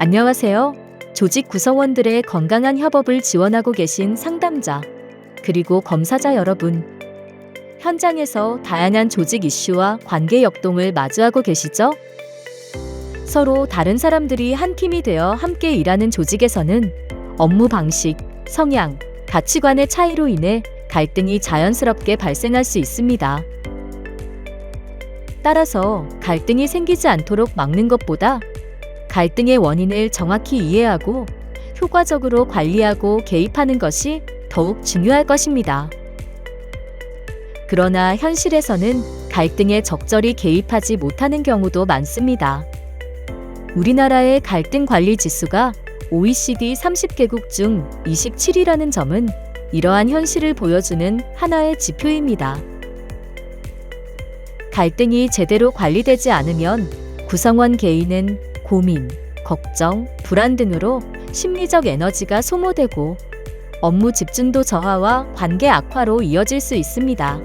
안녕하세요. 조직 구성원들의 건강한 협업을 지원하고 계신 상담자, 그리고 검사자 여러분. 현장에서 다양한 조직 이슈와 관계 역동을 마주하고 계시죠? 서로 다른 사람들이 한 팀이 되어 함께 일하는 조직에서는 업무 방식, 성향, 가치관의 차이로 인해 갈등이 자연스럽게 발생할 수 있습니다. 따라서 갈등이 생기지 않도록 막는 것보다 갈등의 원인을 정확히 이해하고 효과적으로 관리하고 개입하는 것이 더욱 중요할 것입니다. 그러나 현실에서는 갈등에 적절히 개입하지 못하는 경우도 많습니다. 우리나라의 갈등 관리 지수가 OECD 30개국 중 27위라는 점은 이러한 현실을 보여주는 하나의 지표입니다. 갈등이 제대로 관리되지 않으면 구성원 개인은 고민, 걱정, 불안 등으로 심리적 에너지가 소모되고 업무 집중도 저하와 관계 악화로 이어질 수 있습니다.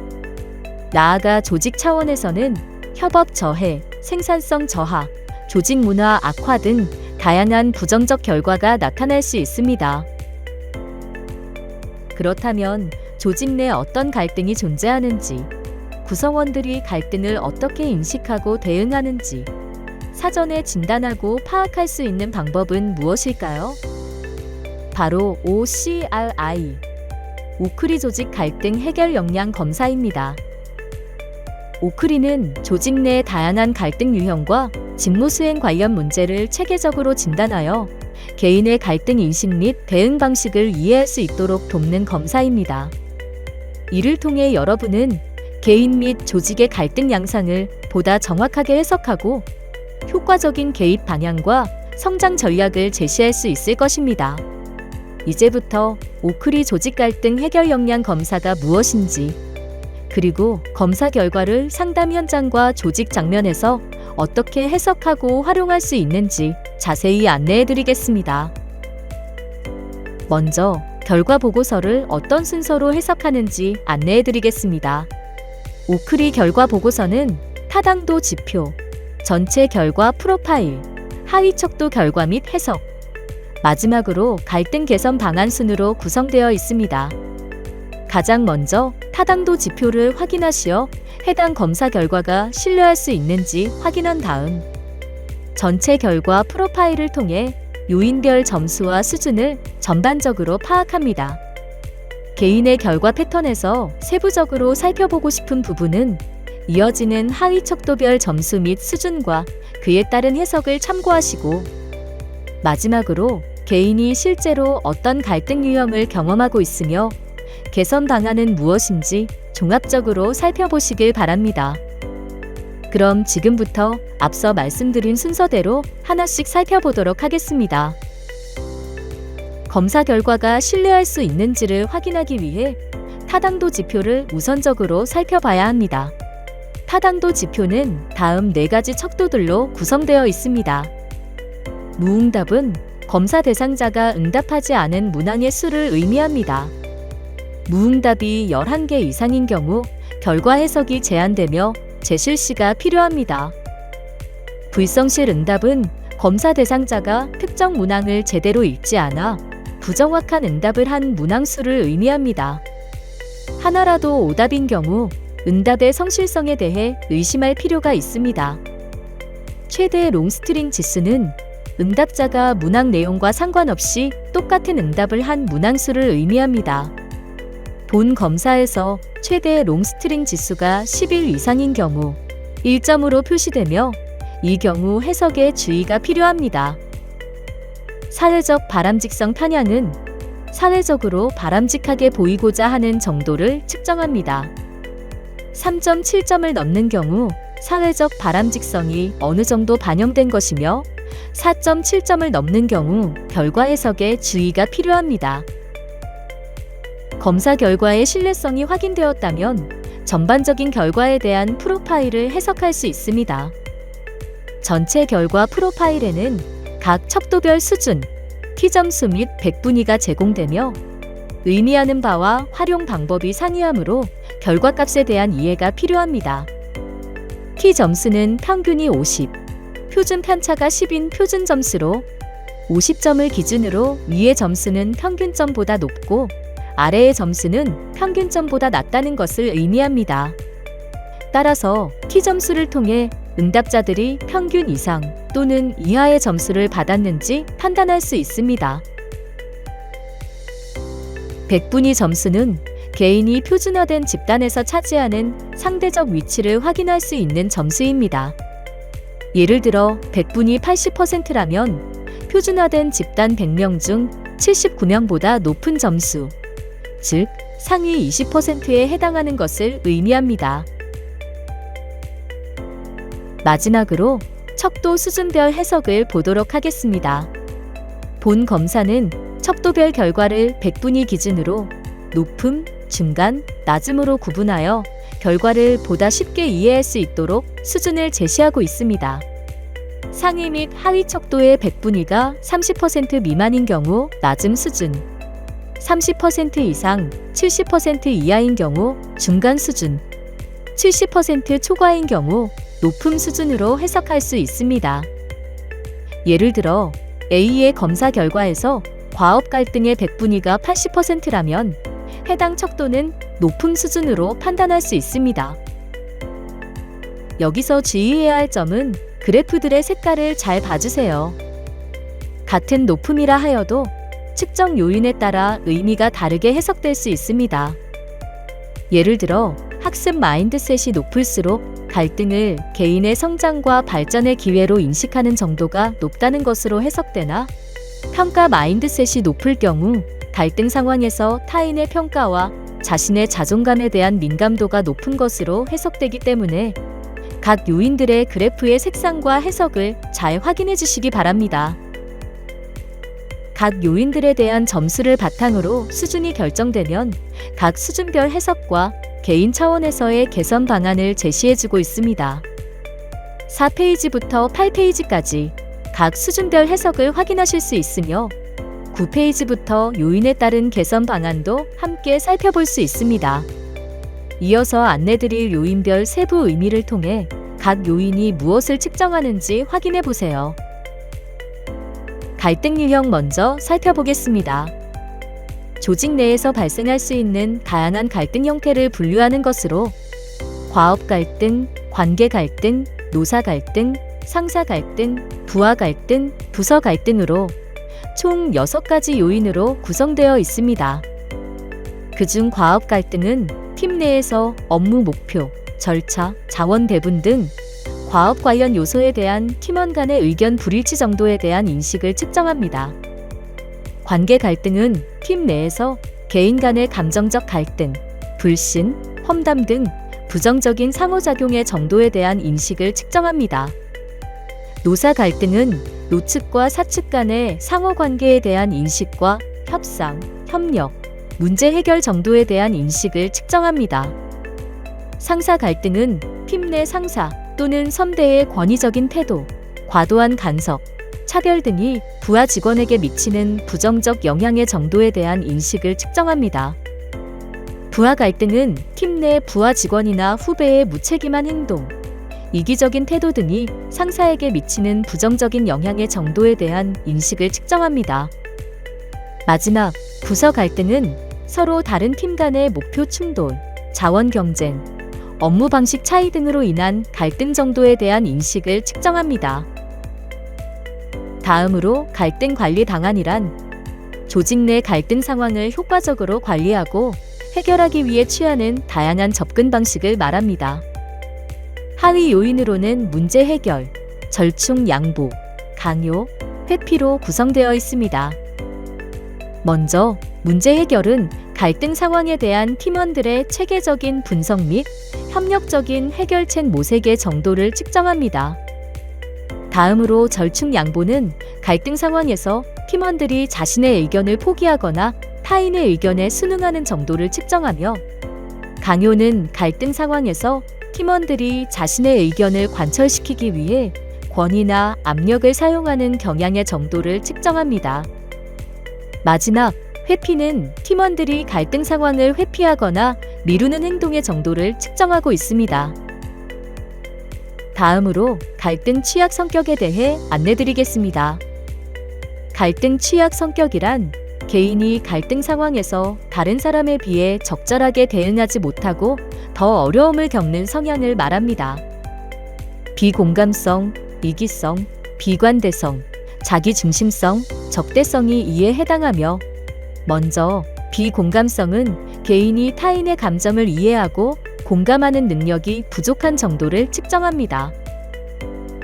나아가 조직 차원에서는 협업 저해, 생산성 저하, 조직 문화 악화 등 다양한 부정적 결과가 나타날 수 있습니다. 그렇다면 조직 내 어떤 갈등이 존재하는지, 구성원들이 갈등을 어떻게 인식하고 대응하는지 사전에 진단하고 파악할 수 있는 방법은 무엇일까요? 바로 OCRI, 오크리 조직 갈등 해결 역량 검사입니다. 오크리는 조직 내 다양한 갈등 유형과 직무 수행 관련 문제를 체계적으로 진단하여 개인의 갈등 인식 및 대응 방식을 이해할 수 있도록 돕는 검사입니다. 이를 통해 여러분은 개인 및 조직의 갈등 양상을 보다 정확하게 해석하고 효과적인 개입 방향과 성장 전략을 제시할 수 있을 것입니다. 이제부터 오크리 조직 갈등 해결 역량 검사가 무엇인지, 그리고 검사 결과를 상담 현장과 조직 장면에서 어떻게 해석하고 활용할 수 있는지 자세히 안내해 드리겠습니다. 먼저 결과 보고서를 어떤 순서로 해석하는지 안내해 드리겠습니다. 오크리 결과 보고서는 타당도 지표, 전체 결과 프로파일, 하위 척도 결과 및 해석, 마지막으로 갈등 개선 방안 순으로 구성되어 있습니다. 가장 먼저 타당도 지표를 확인하시어 해당 검사 결과가 신뢰할 수 있는지 확인한 다음 전체 결과 프로파일을 통해 요인별 점수와 수준을 전반적으로 파악합니다. 개인의 결과 패턴에서 세부적으로 살펴보고 싶은 부분은 이어지는 하위 척도별 점수 및 수준과 그에 따른 해석을 참고하시고, 마지막으로 개인이 실제로 어떤 갈등 유형을 경험하고 있으며 개선 방안은 무엇인지 종합적으로 살펴보시길 바랍니다. 그럼 지금부터 앞서 말씀드린 순서대로 하나씩 살펴보도록 하겠습니다. 검사 결과가 신뢰할 수 있는지를 확인하기 위해 타당도 지표를 우선적으로 살펴봐야 합니다. 타당도 지표는 다음 4가지 척도들로 구성되어 있습니다. 무응답은 검사 대상자가 응답하지 않은 문항의 수를 의미합니다. 무응답이 11개 이상인 경우 결과 해석이 제한되며 재실시가 필요합니다. 불성실 응답은 검사 대상자가 특정 문항을 제대로 읽지 않아 부정확한 응답을 한 문항 수를 의미합니다. 하나라도 오답인 경우 응답의 성실성에 대해 의심할 필요가 있습니다. 최대 롱스트링 지수는 응답자가 문항 내용과 상관없이 똑같은 응답을 한 문항 수를 의미합니다. 본 검사에서 최대 롱스트링 지수가 10일 이상인 경우 1점으로 표시되며 이 경우 해석에 주의가 필요합니다. 사회적 바람직성 편향은 사회적으로 바람직하게 보이고자 하는 정도를 측정합니다. 3.7점을 넘는 경우 사회적 바람직성이 어느 정도 반영된 것이며 4.7점을 넘는 경우 결과 해석에 주의가 필요합니다. 검사 결과의 신뢰성이 확인되었다면 전반적인 결과에 대한 프로파일을 해석할 수 있습니다. 전체 결과 프로파일에는 각 척도별 수준, 키점수 및 백분위가 제공되며 의미하는 바와 활용 방법이 상이하므로 결과값에 대한 이해가 필요합니다. 키 점수는 평균이 50, 표준 편차가 10인 표준 점수로 50점을 기준으로 위의 점수는 평균점보다 높고 아래의 점수는 평균점보다 낮다는 것을 의미합니다. 따라서 T점수를 통해 응답자들이 평균 이상 또는 이하의 점수를 받았는지 판단할 수 있습니다. 백분위 점수는 개인이 표준화된 집단에서 차지하는 상대적 위치를 확인할 수 있는 점수입니다. 예를 들어 백분위 80%라면 표준화된 집단 100명 중 79명보다 높은 점수, 즉 상위 20%에 해당하는 것을 의미합니다. 마지막으로 척도 수준별 해석을 보도록 하겠습니다. 본 검사는 척도별 결과를 백분위 기준으로 높음, 중간, 낮음으로 구분하여 결과를 보다 쉽게 이해할 수 있도록 수준을 제시하고 있습니다. 상위 및 하위 척도의 백분위가 30% 미만인 경우 낮음 수준, 30% 이상 70% 이하인 경우 중간 수준, 70% 초과인 경우 높음 수준으로 해석할 수 있습니다. 예를 들어 A의 검사 결과에서 과업 갈등의 백분위가 80%라면 해당 척도는 높음 수준으로 판단할 수 있습니다. 여기서 주의해야 할 점은 그래프들의 색깔을 잘 봐주세요. 같은 높음이라 하여도 측정 요인에 따라 의미가 다르게 해석될 수 있습니다. 예를 들어 학습 마인드셋이 높을수록 갈등을 개인의 성장과 발전의 기회로 인식하는 정도가 높다는 것으로 해석되나, 평가 마인드셋이 높을 경우 갈등 상황에서 타인의 평가와 자신의 자존감에 대한 민감도가 높은 것으로 해석되기 때문에 각 요인들의 그래프의 색상과 해석을 잘 확인해 주시기 바랍니다. 각 요인들에 대한 점수를 바탕으로 수준이 결정되면 각 수준별 해석과 개인 차원에서의 개선 방안을 제시해주고 있습니다. 4페이지부터 8페이지까지 각 수준별 해석을 확인하실 수 있으며 9페이지부터 요인에 따른 개선 방안도 함께 살펴볼 수 있습니다. 이어서 안내드릴 요인별 세부 의미를 통해 각 요인이 무엇을 측정하는지 확인해 보세요. 갈등 유형 먼저 살펴보겠습니다. 조직 내에서 발생할 수 있는 다양한 갈등 형태를 분류하는 것으로 과업 갈등, 관계 갈등, 노사 갈등, 상사 갈등, 부하 갈등, 부서 갈등으로 총 6가지 요인으로 구성되어 있습니다. 그중 과업 갈등은 팀 내에서 업무 목표, 절차, 자원 배분 등 과업 관련 요소에 대한 팀원 간의 의견 불일치 정도에 대한 인식을 측정합니다. 관계 갈등은 팀 내에서 개인 간의 감정적 갈등, 불신, 험담 등 부정적인 상호작용의 정도에 대한 인식을 측정합니다. 노사 갈등은 노측과 사측 간의 상호관계에 대한 인식과 협상, 협력, 문제 해결 정도에 대한 인식을 측정합니다. 상사 갈등은 팀 내 상사 또는 선대의 권위적인 태도, 과도한 간섭, 차별 등이 부하 직원에게 미치는 부정적 영향의 정도에 대한 인식을 측정합니다. 부하 갈등은 팀 내 부하 직원이나 후배의 무책임한 행동, 이기적인 태도 등이 상사에게 미치는 부정적인 영향의 정도에 대한 인식을 측정합니다. 마지막, 부서 갈등은 서로 다른 팀 간의 목표 충돌, 자원 경쟁, 업무 방식 차이 등으로 인한 갈등 정도에 대한 인식을 측정합니다. 다음으로 갈등 관리 방안이란 조직 내 갈등 상황을 효과적으로 관리하고 해결하기 위해 취하는 다양한 접근 방식을 말합니다. 하위 요인으로는 문제 해결, 절충 양보, 강요, 회피로 구성되어 있습니다. 먼저 문제 해결은 갈등 상황에 대한 팀원들의 체계적인 분석 및 협력적인 해결책 모색의 정도를 측정합니다. 다음으로 절충 양보는 갈등 상황에서 팀원들이 자신의 의견을 포기하거나 타인의 의견에 순응하는 정도를 측정하며, 강요는 갈등 상황에서 팀원들이 자신의 의견을 관철시키기 위해 권위나 압력을 사용하는 경향의 정도를 측정합니다. 마지막, 회피는 팀원들이 갈등 상황을 회피하거나 미루는 행동의 정도를 측정하고 있습니다. 다음으로 갈등 취약 성격에 대해 안내드리겠습니다. 갈등 취약 성격이란 개인이 갈등 상황에서 다른 사람에 비해 적절하게 대응하지 못하고 더 어려움을 겪는 성향을 말합니다. 비공감성, 이기성, 비관대성, 자기중심성, 적대성이 이에 해당하며, 먼저 비공감성은 개인이 타인의 감정을 이해하고 공감하는 능력이 부족한 정도를 측정합니다.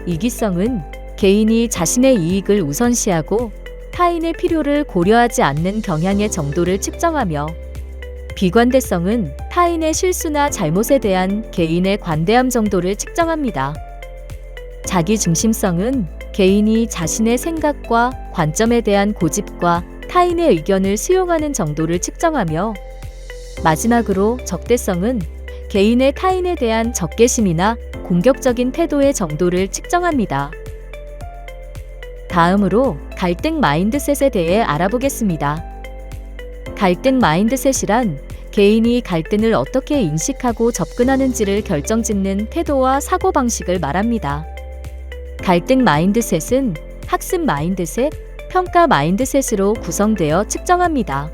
이기성은 개인이 자신의 이익을 우선시하고 타인의 필요를 고려하지 않는 경향의 정도를 측정하며, 비관대성은 타인의 실수나 잘못에 대한 개인의 관대함 정도를 측정합니다. 자기중심성은 개인이 자신의 생각과 관점에 대한 고집과 타인의 의견을 수용하는 정도를 측정하며, 마지막으로 적대성은 개인의 타인에 대한 적개심이나 공격적인 태도의 정도를 측정합니다. 다음으로 갈등 마인드셋에 대해 알아보겠습니다. 갈등 마인드셋이란 개인이 갈등을 어떻게 인식하고 접근하는지를 결정짓는 태도와 사고방식을 말합니다. 갈등 마인드셋은 학습 마인드셋, 평가 마인드셋으로 구성되어 측정합니다.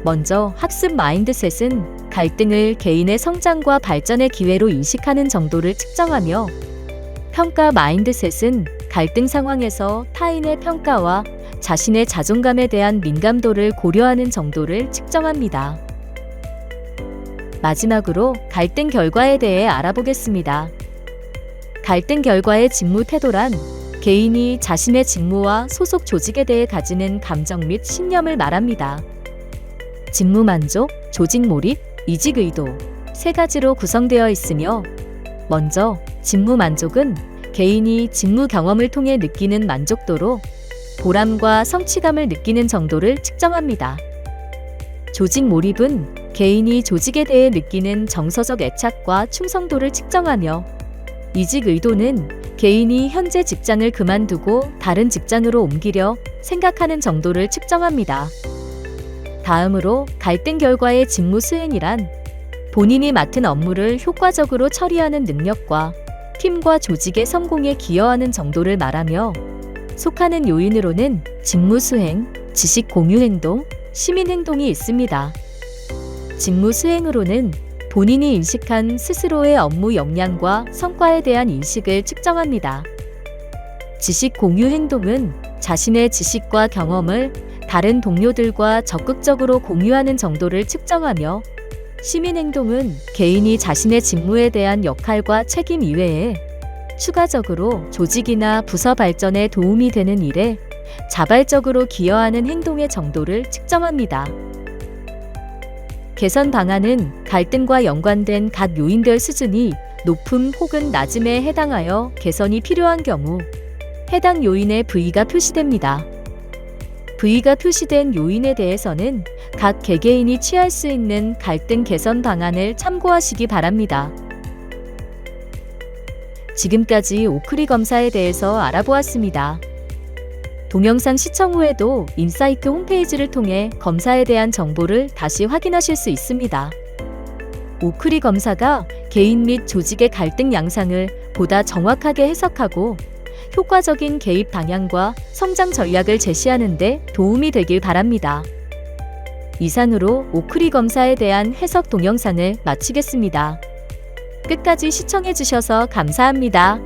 먼저 학습 마인드셋은 갈등을 개인의 성장과 발전의 기회로 인식하는 정도를 측정하며, 평가 마인드셋은 갈등 상황에서 타인의 평가와 자신의 자존감에 대한 민감도를 고려하는 정도를 측정합니다. 마지막으로 갈등 결과에 대해 알아보겠습니다. 갈등 결과의 직무 태도란 개인이 자신의 직무와 소속 조직에 대해 가지는 감정 및 신념을 말합니다. 직무 만족, 조직 몰입, 이직 의도 세 가지로 구성되어 있으며, 먼저 직무 만족은 개인이 직무 경험을 통해 느끼는 만족도로 보람과 성취감을 느끼는 정도를 측정합니다. 조직 몰입은 개인이 조직에 대해 느끼는 정서적 애착과 충성도를 측정하며, 이직 의도는 개인이 현재 직장을 그만두고 다른 직장으로 옮기려 생각하는 정도를 측정합니다. 다음으로 갈등 결과의 직무 수행이란 본인이 맡은 업무를 효과적으로 처리하는 능력과 팀과 조직의 성공에 기여하는 정도를 말하며, 속하는 요인으로는 직무 수행, 지식 공유 행동, 시민 행동이 있습니다. 직무 수행으로는 본인이 인식한 스스로의 업무 역량과 성과에 대한 인식을 측정합니다. 지식 공유 행동은 자신의 지식과 경험을 다른 동료들과 적극적으로 공유하는 정도를 측정하며, 시민 행동은 개인이 자신의 직무에 대한 역할과 책임 이외에 추가적으로 조직이나 부서 발전에 도움이 되는 일에 자발적으로 기여하는 행동의 정도를 측정합니다. 개선 방안은 갈등과 연관된 각 요인별 수준이 높음 혹은 낮음에 해당하여 개선이 필요한 경우 해당 요인의 V가 표시됩니다. V가 표시된 요인에 대해서는 각 개개인이 취할 수 있는 갈등 개선 방안을 참고하시기 바랍니다. 지금까지 오크리 검사에 대해서 알아보았습니다. 동영상 시청 후에도 인사이트 홈페이지를 통해 검사에 대한 정보를 다시 확인하실 수 있습니다. 오크리 검사가 개인 및 조직의 갈등 양상을 보다 정확하게 해석하고 효과적인 개입 방향과 성장 전략을 제시하는 데 도움이 되길 바랍니다. 이상으로 오크리 검사에 대한 해석 동영상을 마치겠습니다. 끝까지 시청해 주셔서 감사합니다.